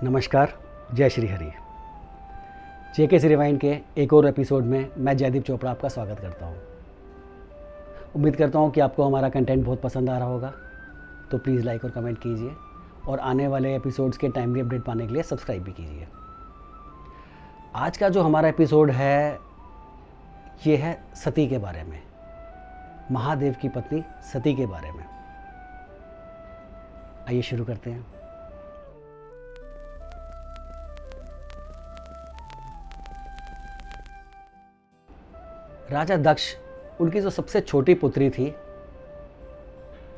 नमस्कार, जय श्री हरि। जेके सी रिवाइंड के एक और एपिसोड में मैं जयदीप चोपड़ा आपका स्वागत करता हूँ। उम्मीद करता हूँ कि आपको हमारा कंटेंट बहुत पसंद आ रहा होगा, तो प्लीज़ लाइक और कमेंट कीजिए और आने वाले एपिसोड्स के टाइमली अपडेट पाने के लिए सब्सक्राइब भी कीजिए। आज का जो हमारा एपिसोड है ये है सती के बारे में, महादेव की पत्नी सती के बारे में। आइए शुरू करते हैं। राजा दक्ष, उनकी जो सबसे छोटी पुत्री थी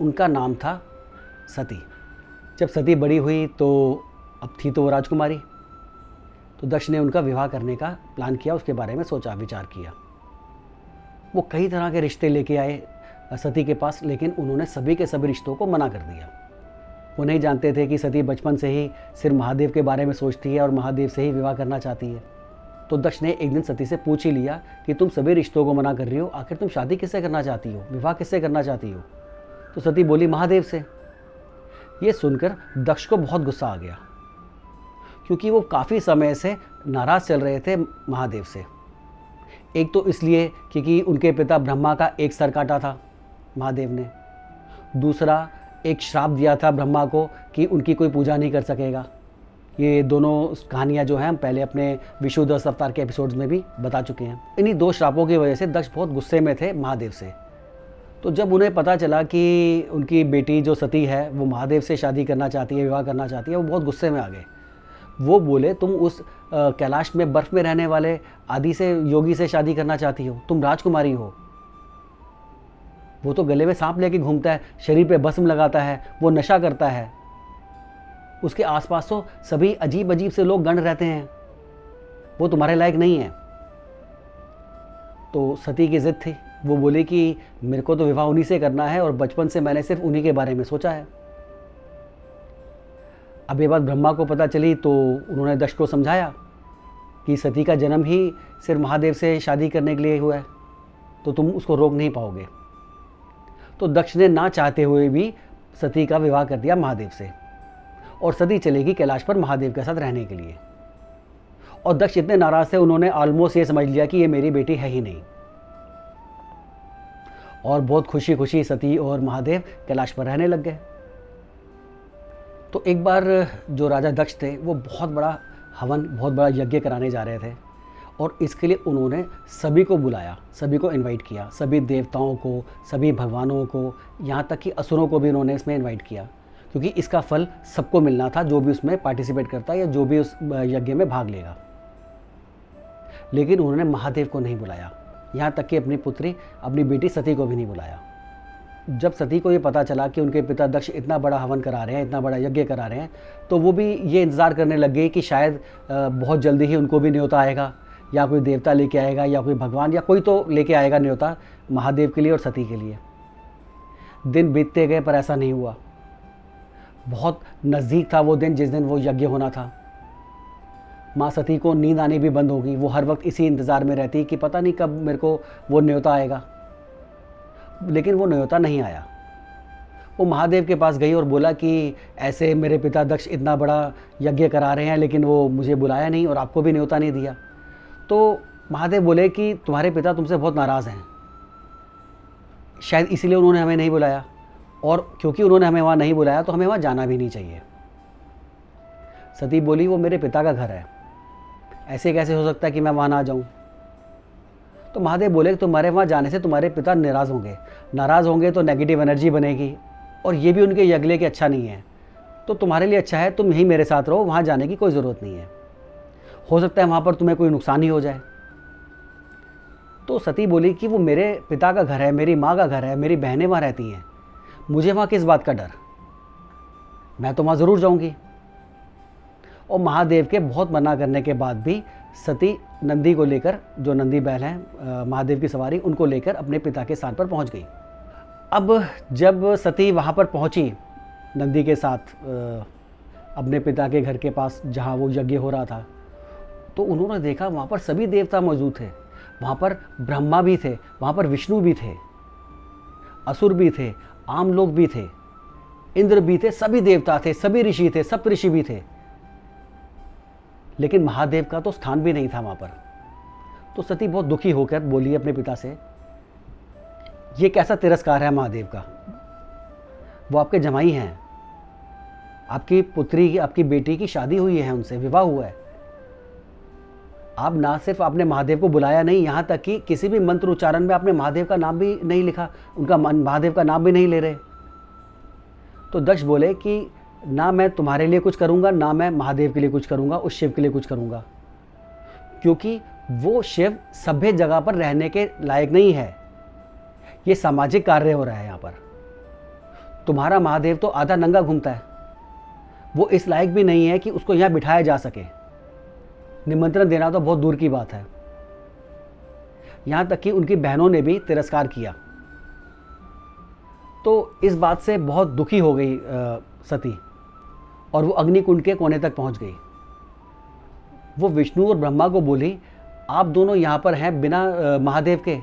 उनका नाम था सती। जब सती बड़ी हुई तो अब थी तो वो राजकुमारी, तो दक्ष ने उनका विवाह करने का प्लान किया, उसके बारे में सोचा विचार किया। वो कई तरह के रिश्ते लेके आए सती के पास, लेकिन उन्होंने सभी के सभी रिश्तों को मना कर दिया। वो नहीं जानते थे कि सती बचपन से ही सिर्फ महादेव के बारे में सोचती है और महादेव से ही विवाह करना चाहती है। तो दक्ष ने एक दिन सती से पूछ ही लिया कि तुम सभी रिश्तों को मना कर रही हो, आखिर तुम शादी किससे करना चाहती हो, विवाह किससे करना चाहती हो? तो सती बोली महादेव से। ये सुनकर दक्ष को बहुत गुस्सा आ गया, क्योंकि वो काफ़ी समय से नाराज़ चल रहे थे महादेव से। एक तो इसलिए क्योंकि उनके पिता ब्रह्मा का एक सर काटा था महादेव ने, दूसरा एक श्राप दिया था ब्रह्मा को कि उनकी कोई पूजा नहीं कर सकेगा। ये दोनों कहानियाँ जो हैं हम पहले अपने विष्णु दस अवतार के एपिसोड्स में भी बता चुके हैं। इन्हीं दो श्रापों की वजह से दक्ष बहुत गुस्से में थे महादेव से। तो जब उन्हें पता चला कि उनकी बेटी जो सती है वो महादेव से शादी करना चाहती है, विवाह करना चाहती है, वो बहुत गुस्से में आ गए। वो बोले तुम उस कैलाश में बर्फ़ में रहने वाले आदि से योगी से शादी करना चाहती हो, तुम राजकुमारी हो। वो तो गले में सांप लेके घूमता है, शरीर पे भस्म लगाता है, वो नशा करता है, उसके आसपास तो सभी अजीब अजीब से लोग गण रहते हैं, वो तुम्हारे लायक नहीं है। तो सती की जिद थी, वो बोली कि मेरे को तो विवाह उन्हीं से करना है और बचपन से मैंने सिर्फ उन्हीं के बारे में सोचा है। अब ये बात ब्रह्मा को पता चली तो उन्होंने दक्ष को समझाया कि सती का जन्म ही सिर्फ महादेव से शादी करने के लिए हुआ है, तो तुम उसको रोक नहीं पाओगे। तो दक्ष ने ना चाहते हुए भी सती का विवाह कर दिया महादेव से, और सती चलेगी कैलाश पर महादेव के साथ रहने के लिए। और दक्ष इतने नाराज थे, उन्होंने ऑलमोस्ट ये समझ लिया कि ये मेरी बेटी है ही नहीं, और बहुत खुशी खुशी सती और महादेव कैलाश पर रहने लग गए। तो एक बार जो राजा दक्ष थे वो बहुत बड़ा हवन, बहुत बड़ा यज्ञ कराने जा रहे थे, और इसके लिए उन्होंने सभी को बुलाया, सभी को इनवाइट किया, सभी देवताओं को, सभी भगवानों को, यहाँ तक कि असुरों को भी उन्होंने इसमें इनवाइट किया, क्योंकि इसका फल सबको मिलना था जो भी उसमें पार्टिसिपेट करता या जो भी उस यज्ञ में भाग लेगा। लेकिन उन्होंने महादेव को नहीं बुलाया, यहाँ तक कि अपनी पुत्री, अपनी बेटी सती को भी नहीं बुलाया। जब सती को ये पता चला कि उनके पिता दक्ष इतना बड़ा हवन करा रहे हैं, इतना बड़ा यज्ञ करा रहे हैं, तो वो भी ये इंतज़ार करने लग गई कि शायद बहुत जल्दी ही उनको भी न्योता आएगा, या कोई देवता लेके आएगा, या कोई भगवान, या कोई तो लेके आएगा न्योता महादेव के लिए और सती के लिए। दिन बीतते गए पर ऐसा नहीं हुआ। बहुत नज़दीक था वो दिन जिस दिन वो यज्ञ होना था। माँ सती को नींद आनी भी बंद होगी, वो हर वक्त इसी इंतज़ार में रहती कि पता नहीं कब मेरे को वो न्योता आएगा। लेकिन वो न्योता नहीं आया। वो महादेव के पास गई और बोला कि ऐसे मेरे पिता दक्ष इतना बड़ा यज्ञ करा रहे हैं, लेकिन वो मुझे बुलाया नहीं और आपको भी न्योता नहीं दिया। तो महादेव बोले कि तुम्हारे पिता तुमसे बहुत नाराज़ हैं, शायद इसीलिए उन्होंने हमें नहीं बुलाया, और क्योंकि उन्होंने हमें वहाँ नहीं बुलाया तो हमें वहाँ जाना भी नहीं चाहिए। सती बोली वो मेरे पिता का घर है, ऐसे कैसे हो सकता है कि मैं वहाँ ना जाऊँ? तो महादेव बोले कि तुम्हारे वहाँ जाने से तुम्हारे पिता नाराज़ होंगे तो नेगेटिव एनर्जी बनेगी, और ये भी उनके यज्ञ के अच्छा नहीं है। तो तुम्हारे लिए अच्छा है तुम यहीं मेरे साथ रहो, वहाँ जाने की कोई ज़रूरत नहीं है, हो सकता है वहाँ पर तुम्हें कोई नुकसान ही हो जाए। तो सती बोली कि वो मेरे पिता का घर है, मेरी माँ का घर है, मेरी बहनें वहाँ रहती हैं, मुझे वहाँ किस बात का डर, मैं तो वहाँ ज़रूर जाऊँगी। और महादेव के बहुत मना करने के बाद भी सती नंदी को लेकर, जो नंदी बैल हैं महादेव की सवारी, उनको लेकर अपने पिता के स्थान पर पहुँच गई। अब जब सती वहाँ पर पहुँची नंदी के साथ अपने पिता के घर के पास जहाँ वो यज्ञ हो रहा था, तो उन्होंने देखा वहाँ पर सभी देवता मौजूद थे। वहाँ पर ब्रह्मा भी थे, वहाँ पर विष्णु भी थे, असुर भी थे, आम लोग भी थे, इंद्र भी थे, सभी देवता थे, सभी ऋषि थे, सप्त ऋषि भी थे। लेकिन महादेव का तो स्थान भी नहीं था वहाँ पर। तो सती बहुत दुखी होकर बोली अपने पिता से, ये कैसा तिरस्कार है महादेव का, वो आपके जमाई हैं, आपकी पुत्री की, आपकी बेटी की शादी हुई है, उनसे विवाह हुआ है। आप ना सिर्फ आपने महादेव को बुलाया नहीं, यहाँ तक कि किसी भी मंत्र उच्चारण में आपने महादेव का नाम भी नहीं लिखा, उनका महादेव का नाम भी नहीं ले रहे। तो दक्ष बोले कि ना मैं तुम्हारे लिए कुछ करूँगा, ना मैं महादेव के लिए कुछ करूँगा, उस शिव के लिए कुछ करूँगा, क्योंकि वो शिव सभ्य जगह पर रहने के लायक नहीं है। ये सामाजिक कार्य हो रहा है यहाँ पर। तुम्हारा महादेव तो आधा नंगा घूमता है, वो इस लायक भी नहीं है कि उसको यहाँ बिठाया जा सके। निमंत्रण देना तो बहुत दूर की बात है। यहाँ तक कि उनकी बहनों ने भी तिरस्कार किया। तो इस बात से बहुत दुखी हो गई सती, और वो अग्निकुंड के कोने तक पहुँच गई। वो विष्णु और ब्रह्मा को बोली, आप दोनों यहाँ पर हैं बिना महादेव के,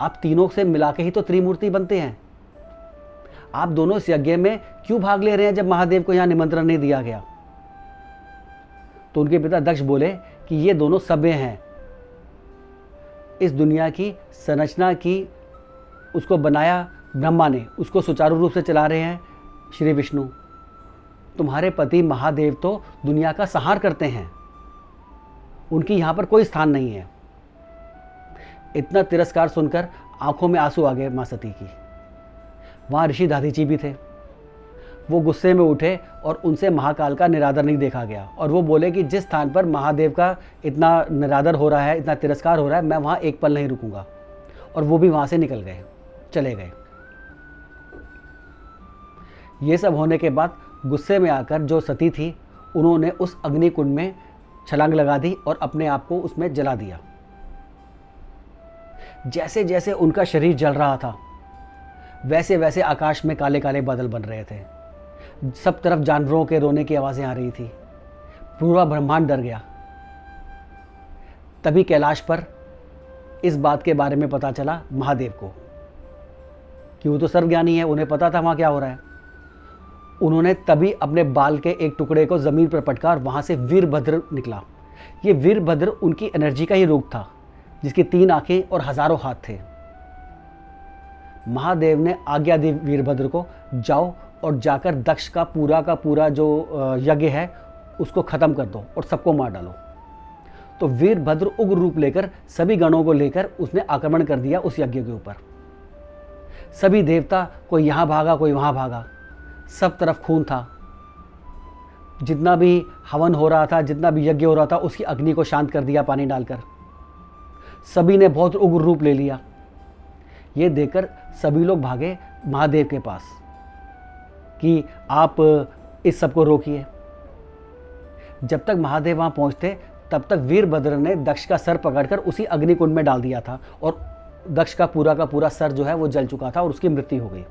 आप तीनों से मिला के ही तो त्रिमूर्ति बनते हैं। आप दोनों इस यज्ञ में क्यों भाग ले रहे हैं जब महादेव को यहाँ निमंत्रण नहीं दिया गया। तो उनके पिता दक्ष बोले कि ये दोनों सभ्य हैं, इस दुनिया की संरचना की उसको बनाया ब्रह्मा ने, उसको सुचारू रूप से चला रहे हैं श्री विष्णु। तुम्हारे पति महादेव तो दुनिया का संहार करते हैं, उनकी यहाँ पर कोई स्थान नहीं है। इतना तिरस्कार सुनकर आंखों में आंसू आ गए माँ सती की। वहाँ ऋषि दाधीची भी थे। वो गुस्से में उठे और उनसे महाकाल का निरादर नहीं देखा गया, और वो बोले कि जिस स्थान पर महादेव का इतना निरादर हो रहा है, इतना तिरस्कार हो रहा है, मैं वहाँ एक पल नहीं रुकूंगा। और वो भी वहाँ से निकल गए, चले गए। ये सब होने के बाद गुस्से में आकर जो सती थी, उन्होंने उस अग्निकुंड में छलांग लगा दी और अपने आप को उसमें जला दिया। जैसे जैसे उनका शरीर जल रहा था, वैसे वैसे आकाश में काले काले बादल बन रहे थे। सब तरफ जानवरों के रोने की आवाज़ें आ रही थी। पूरा ब्रह्मांड डर गया। तभी कैलाश पर इस बात के बारे में पता चला महादेव को, कि वो तो सर्वज्ञानी है, उन्हें पता था वहाँ क्या हो रहा है। उन्होंने तभी अपने बाल के एक टुकड़े को ज़मीन पर पटका और वहाँ से वीरभद्र निकला। ये वीरभद्र उनकी एनर्जी का ही रूप था, जिसकी 3 आंखें और हज़ारों हाथ थे। महादेव ने आज्ञा दी वीरभद्र को, जाओ और जाकर दक्ष का पूरा जो यज्ञ है उसको ख़त्म कर दो और सबको मार डालो। तो वीरभद्र उग्र रूप लेकर सभी गणों को लेकर उसने आक्रमण कर दिया उस यज्ञ के ऊपर। सभी देवता, कोई यहाँ भागा कोई वहाँ भागा, सब तरफ खून था। जितना भी हवन हो रहा था, जितना भी यज्ञ हो रहा था, उसकी अग्नि को शांत कर दिया पानी डालकर। सभी ने बहुत उग्र रूप ले लिया। ये देखकर सभी लोग भागे महादेव के पास कि आप इस सब को रोकिए। जब तक महादेव वहाँ पहुँचते तब तक वीरभद्र ने दक्ष का सर पकड़कर उसी अग्निकुंड में डाल दिया था, और दक्ष का पूरा सर जो है वो जल चुका था और उसकी मृत्यु हो गई।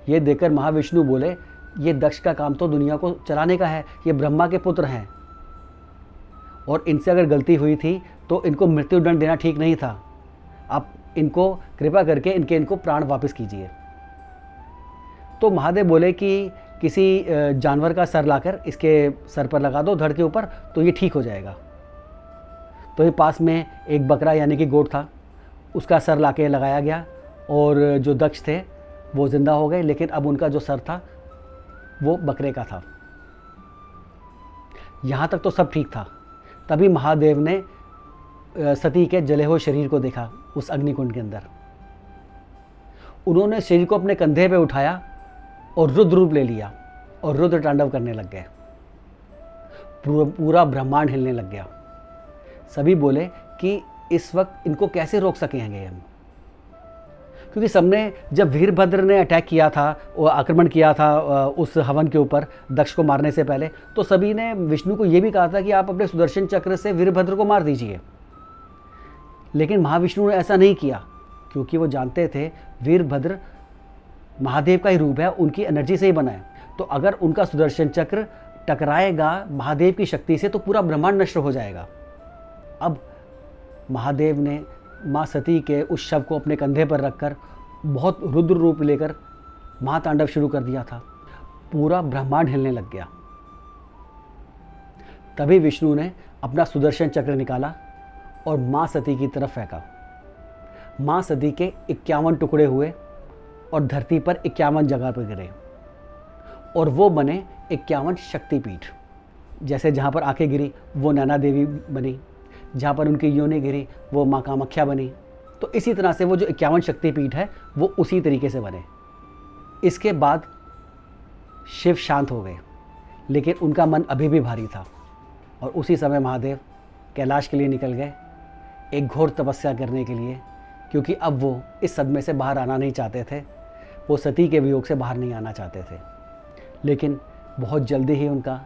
ये देखकर महाविष्णु बोले, ये दक्ष का काम तो दुनिया को चलाने का है, ये ब्रह्मा के पुत्र हैं, और इनसे अगर गलती हुई थी तो इनको मृत्युदंड देना ठीक नहीं था। आप इनको कृपा करके इनको प्राण वापस कीजिए। तो महादेव बोले कि किसी जानवर का सर लाकर इसके सर पर लगा दो, धड़ के ऊपर, तो ये ठीक हो जाएगा। तो ये पास में एक बकरा यानी कि गोट था, उसका सर लाके लगाया गया, और जो दक्ष थे वो ज़िंदा हो गए, लेकिन अब उनका जो सर था वो बकरे का था। यहाँ तक तो सब ठीक था। तभी महादेव ने सती के जले हुए शरीर को देखा उस अग्निकुंड के अंदर। उन्होंने शरीर को अपने कंधे पे उठाया और रुद्र रूप ले लिया और रुद्र तांडव करने लग गए। पूरा ब्रह्मांड हिलने लग गया। सभी बोले कि इस वक्त इनको कैसे रोक सकेंगे हम, क्योंकि सबने, जब वीरभद्र ने अटैक किया था, वो आक्रमण किया था उस हवन के ऊपर दक्ष को मारने से पहले, तो सभी ने विष्णु को ये भी कहा था कि आप अपने सुदर्शन चक्र से वीरभद्र को मार दीजिए। लेकिन महाविष्णु ने ऐसा नहीं किया, क्योंकि वो जानते थे वीरभद्र महादेव का ही रूप है, उनकी एनर्जी से ही बना है। तो अगर उनका सुदर्शन चक्र टकराएगा महादेव की शक्ति से तो पूरा ब्रह्मांड नष्ट हो जाएगा। अब महादेव ने माँ सती के उस शव को अपने कंधे पर रखकर बहुत रुद्र रूप लेकर महातांडव शुरू कर दिया था। पूरा ब्रह्मांड हिलने लग गया। तभी विष्णु ने अपना सुदर्शन चक्र निकाला और माँ सती की तरफ फेंका। माँ सती के 51 टुकड़े हुए और धरती पर 51 जगह पर गिरे और वो बने 51 शक्तिपीठ। जैसे जहाँ पर आंखें गिरी वो नैना देवी बनी, जहाँ पर उनकी योनि गिरी वो माँ कामाख्या बनी। तो इसी तरह से वो जो 51 शक्तिपीठ है वो उसी तरीके से बने। इसके बाद शिव शांत हो गए, लेकिन उनका मन अभी भी भारी था और उसी समय महादेव कैलाश के लिए निकल गए एक घोर तपस्या करने के लिए, क्योंकि अब वो इस सदमे से बाहर आना नहीं चाहते थे। वो सती के वियोग से बाहर नहीं आना चाहते थे, लेकिन बहुत जल्दी ही उनका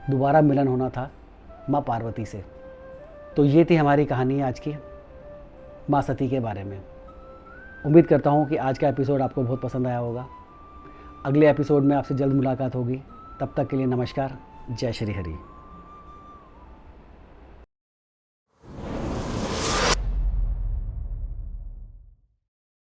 दोबारा मिलन होना था माँ पार्वती से। तो ये थी हमारी कहानी आज की माँ सती के बारे में। उम्मीद करता हूँ कि आज का एपिसोड आपको बहुत पसंद आया होगा। अगले एपिसोड में आपसे जल्द मुलाकात होगी। तब तक के लिए नमस्कार। जय श्री हरि।